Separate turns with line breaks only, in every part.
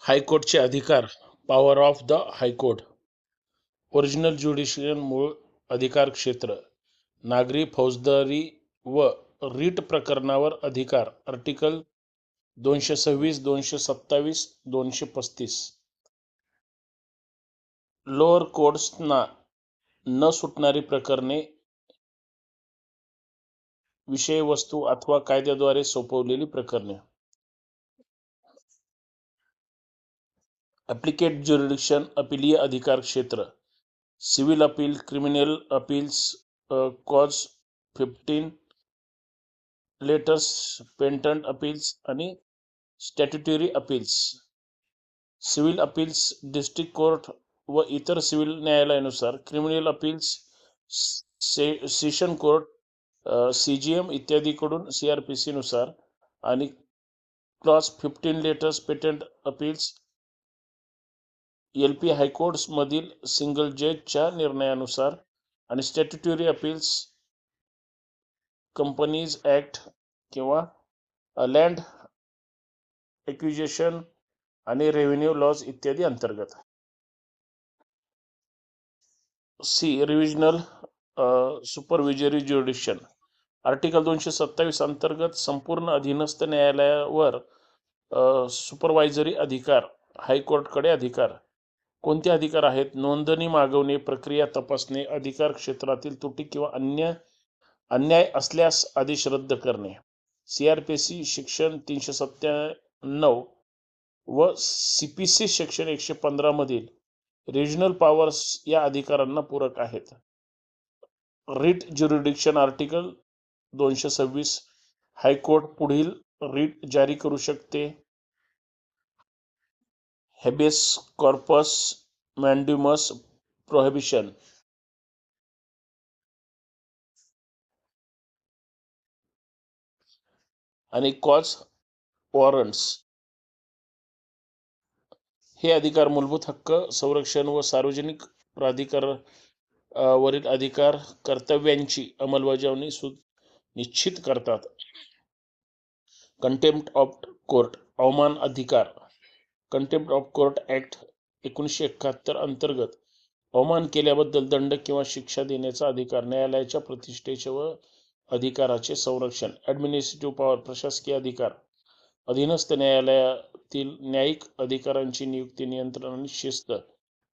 हायकोर्टचे अधिकार. Power of the high court. Original judicial मूळ अधिकार क्षेत्र. नागरी, फौजदारी व रीट प्रकरणावर अधिकार. आर्टिकल 226, 227, 235. लोअर कोर्ट्सना न सुटणारी प्रकरणे, विषयवस्तू अथवा कायद्याद्वारे सोपवलेली प्रकरणे. Appellate jurisdiction. अपीलीय अधिकार क्षेत्र. Civil appeal, criminal appeals, clause 15 letters, patent appeals आणि statutory appeals. Civil appeals district court व इतर सिव्हिल न्यायालयानुसार. Criminal appeals session court, CGM इत्यादीकडून CRPC नुसार. आणि clause 15 letters, patent appeals LP high courts single सिंगल जजच्या निर्णयानुसार. आणि स्टॅट्युटरी अपील्स कंपनीज ऍक्ट किंवा लँड एक्विजिशन आणि रेव्हेन्यू लॉज इत्यादी अंतर्गत. रिव्हिजनल सुपरविजरी ज्युरिडिक्शन. आर्टिकल 227 अंतर्गत संपूर्ण अधीनस्थ न्यायालयावर सुपरवायझरी अधिकार. हायकोर्टकडे अधिकार. कोणते अधिकार आहेत? नोंदणी मागवणे, प्रक्रिया तपासणे, अधिकार क्षेत्रातील त्रुटी किंवा अन्याय असल्यास आदेश रद्द करणे. CRPC सेक्शन 397 व CPC सेक्शन 115 मधील रिजनल पॉवर्स या अधिकारांना पूरक आहेत. Writ jurisdiction. आर्टिकल 226. हायकोर्ट पुढील रीट जारी करू शकते: हेबेस कॉर्पस, मॅन्डेमस प्रोहिबिशन. आणि कॉज वॉरंट्स. हे अधिकार मूलभूत हक्क, संरक्षण व सार्वजनिक प्राधिकारावरील अधिकार कर्तव्यांची अंमलबजावणी निश्चित करतात. Contempt of court. अवमान अधिकार. कंटेम्प्ट ऑफ कोर्ट ऍक्ट 1971 अंतर्गत अवमान केल्याबद्दल दंड किंवा शिक्षा देण्याचा अधिकार. न्यायालयाच्या प्रतिष्ठेचे व अधिकाराचे संरक्षण. Administrative power. प्रशासकीय अधिकार. अधीनस्थ न्यायालयातील न्यायिक अधिकाऱ्यांची नियुक्ती, नियंत्रण आणि शिस्त.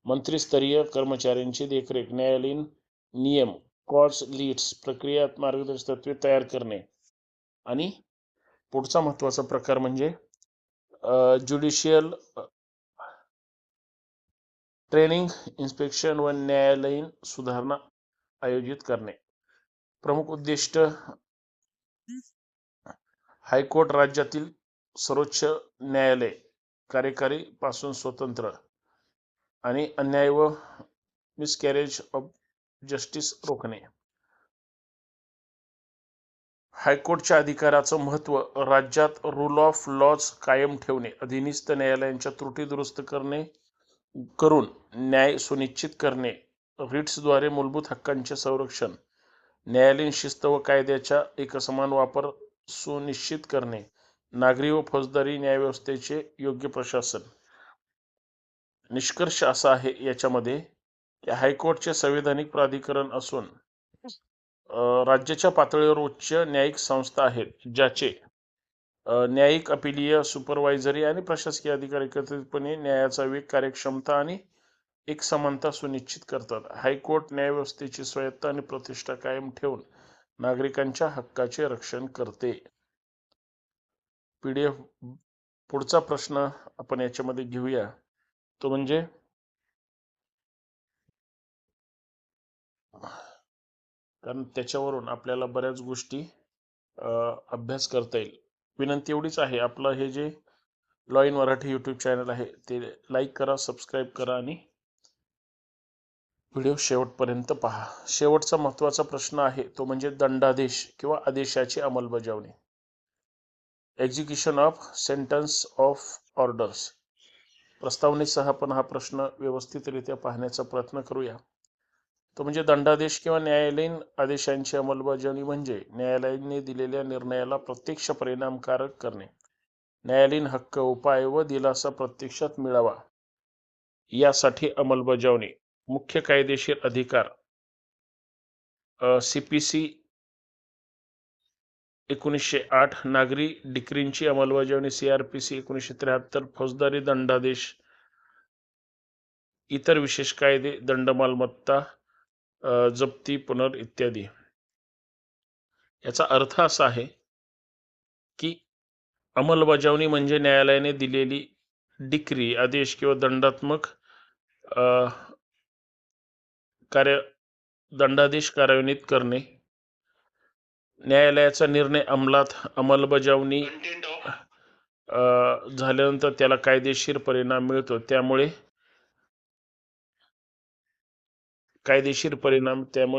मंत्रीस्तरीय कर्मचाऱ्यांची देखरेख. न्यायालयीन नियम, कॉज लीड्स, प्रक्रिया मार्गदर्शक तत्त्वे तयार करणे. आणि पुढचा महत्वाचा प्रकार म्हणजे ज्युडिशियल ट्रेनिंग, इन्स्पेक्शन व न्यायालयीन सुधारणा आयोजित करणे. प्रमुख उद्दिष्ट: हायकोर्ट राज्यातील सर्वोच्च न्यायालय कार्यकारी पासून स्वतंत्र आणि अन्याय व मिसकॅरेज ऑफ जस्टिस रोखणे. हायकोर्टच्या अधिकाराचं महत्त्व: राज्यात रूल ऑफ लॉज कायम ठेवणे, अधीनस्थ न्यायालयांच्या त्रुटी दुरुस्त करून न्याय सुनिश्चित करणे, रिट्सद्वारे मूलभूत हक्कांचे संरक्षण, न्यायालयीन शिस्त व कायद्याचा एकसमान वापर सुनिश्चित करणे, नागरी व फौजदारी न्यायव्यवस्थेचे योग्य प्रशासन. निष्कर्ष असा आहे याच्यामध्ये की हायकोर्टचे संवैधानिक प्राधिकरण असून राज्याच्या पातळीवर उच्च न्यायिक संस्था आहेत ज्याचे न्यायिक, अपीलीय, सुपरवायझरी आणि प्रशासकीय अधिकार एकत्रितपणे न्यायाचा वेग, कार्यक्षमता आणि एकसमानता सुनिश्चित करतात. हायकोर्ट न्यायव्यवस्थेची स्वायत्तता आणि प्रतिष्ठा कायम ठेवून नागरिकांच्या हक्काचे रक्षण करते. PDF पुढचा प्रश्न आपण याच्यामध्ये घेऊया तो म्हणजे कारण त्याच्यावरून आपल्याला बऱ्याच गोष्टी अभ्यास करता येईल. विनंती एवढीच आहे, आपलं हे जे law in Marathi YouTube channel आहे ते लाईक करा, सबस्क्राईब करा आणि व्हिडिओ शेवटपर्यंत पहा. शेवटचा महत्त्वाचा प्रश्न आहे तो म्हणजे दंडादेश किंवा आदेशाची अंमलबजावणी. Execution of sentence of orders. प्रस्तावनेसह आपण हा प्रश्न व्यवस्थितरित्या पाहण्याचा प्रयत्न करूया. तो म्हणजे दंडादेश किंवा न्यायालयीन आदेशांची अंमलबजावणी म्हणजे न्यायालयाने दिलेल्या निर्णयाला प्रत्यक्ष परिणामकारक करणे. न्यायालयीन हक्क, उपाय व दिलासा प्रत्यक्षात मिळावा यासाठी अंमलबजावणी. मुख्य कायदेशीर अधिकार CPC 1908, नागरी डिक्रींची अंमलबजावणी CRPC 1973, फौजदारी दंडादेश, इतर विशेष कायदे, दंड, मालमत्ता जप्ती, पुनर इत्यादी. याचा अर्थ असा आहे की अंमलबजावणी म्हणजे न्यायालयाने दिलेली डिक्री, आदेश किंवा दंडात्मक दंडादेश कार्यान्वित करणे. न्यायालयाचा निर्णय अंमलबजावणी झाल्यानंतर त्याला कायदेशीर परिणाम मिळतो, त्यामुळे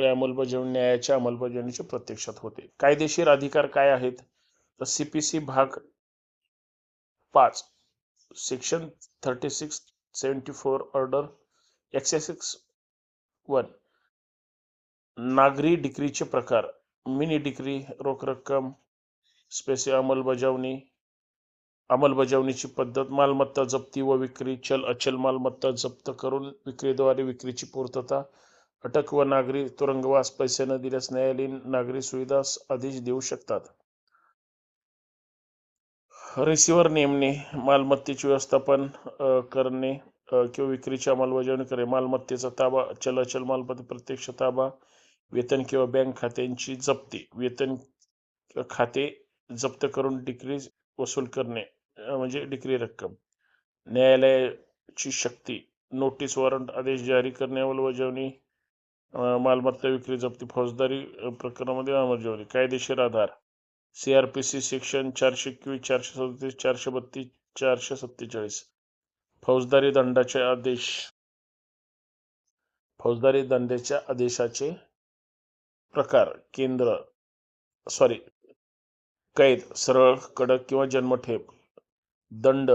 अंमलबजावणी न्यायाच्या अंमलबजावणीचे प्रत्यक्षात होते. कायदेशीर अधिकार काय आहेत? तर CPC भाग 5 सेक्शन 3674 ऑर्डर एक्सेसिक्स 1. नागरी डिक्रीचे प्रकार: मिनी डिक्री, रोख रक्कम, स्पेशल अंमलबजावणीची पद्धत, मालमत्ता जप्ती व विक्री, चल अचल मालमत्ता जप्त करून विक्रीद्वारे विक्रीची पूर्तता, अटक व नागरी तुरुंगवास, पैसे न दिल्यास न्यायालयीन नागरी सुविधा आदेश देऊ शकतात. रिसिव्हर नेमणे, मालमत्तेचे व्यवस्थापन करणे किंवा विक्रीची अंमलबजावणी करणे, मालमत्तेचा ताबा, चल अचल मालमत्ता प्रत्यक्ष ताबा, वेतन किंवा बँक खात्यांची जप्ती, वेतन खाते जप्त करून डिक्री वसूल करणे म्हणजे डिक्री रक्कम. न्यायालयाची शक्ती: नोटीस, वॉरंट, आदेश जारी करणे, अंमलबजावणी, मालमत्ता विक्री जप्ती, फौजदारी प्रकरणामध्ये अंमलबजावणी. कायदेशीर आधार: CRPC सेक्शन 421, 437, 432, 447. फौजदारी दंडाच्या आदेशाचे प्रकार: कैद, सरळ, कडक किंवा जन्मठेप, दंड,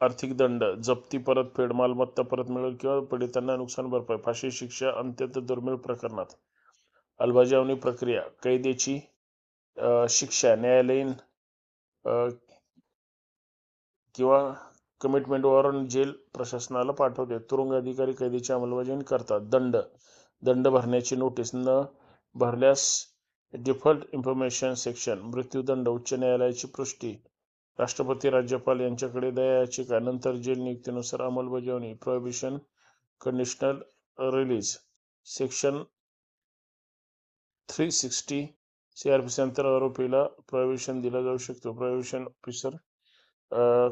आर्थिक दंड, जप्ती, परतफेड, मालमत्ता परत मिळवून किंवा पीडितांना नुकसान भरपाई, फाशी शिक्षा अत्यंत दुर्मिळ प्रकरणात. अंमलबजावणी प्रक्रिया: कैदेची शिक्षा न्यायालयीन किंवा कमिटमेंट वॉरंट जेल प्रशासनाला पाठवते. तुरुंग अधिकारी कैदेची अंमलबजावणी करतात. दंड भरण्याची नोटीस न भरल्यास डिफॉल्ट इन्फॉर्मेशन सेक्शन, मृत्यूदंड, उच्च न्यायालयाची पुष्टी, राष्ट्रपती राज्यपाल यांच्याकडे दया याचिका, नंतर जेल नियुक्तीनुसार अंमलबजावणी. Prohibition, conditional release section 360 CRPC अंतर आरोपीला प्रोहिबिशन दिला जाऊ शकतो. प्रोहिबिशन ऑफिसर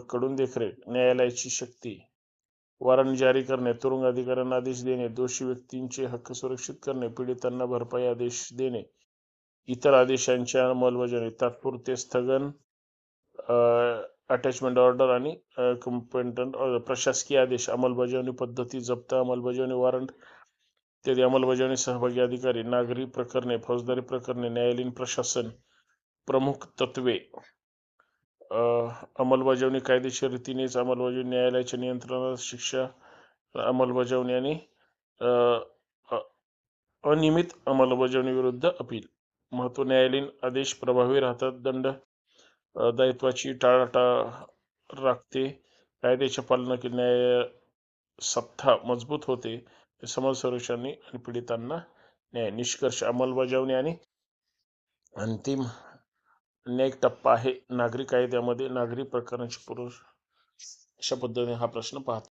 कडून देखरेख. न्यायालयाची शक्ती: वॉरंट जारी करणे, तुरुंग अधिकाऱ्यांना आदेश देणे, दोषी व्यक्तींचे हक्क सुरक्षित करणे, पीडितांना भरपाई आदेश देणे, इतर आदेशांच्या अंमलबजावणी, तात्पुरते स्थगन, अटॅचमेंट ऑर्डर आणि कंपेंडंट ऑर्डर. प्रशासकीय आदेश, अंमलबजावणी पद्धती, जप्त, अंमलबजावणी वॉरंट इत्यादी. अंमलबजावणी सहभागी अधिकारी: नागरी प्रकरणे, फौजदारी प्रकरणे, न्यायालयीन प्रशासन. प्रमुख तत्वे: अंमलबजावणी कायदेशीर रीतीनेच अंमलबजावणी, न्यायालयाच्या नियंत्रणात शिक्षा अंमलबजावणी आणि अनियमित अंमलबजावणी विरुद्ध अपील. महत्त्व: न्यायालयीन आदेश प्रभावी राहतात, दंड दायित्वाची टाळाटाळ राखते, कायद्याच्या पालनाने न्याय सत्ता मजबूत होते, समाज संरक्षण आणि पीडितांना न्याय. निष्कर्ष: अंमलबजावणी आणि अंतिम न्यायिक टप्पा आहे नागरी कायद्यामध्ये नागरी प्रकरणाची अशा पद्धतीने हा प्रश्न पाहतो.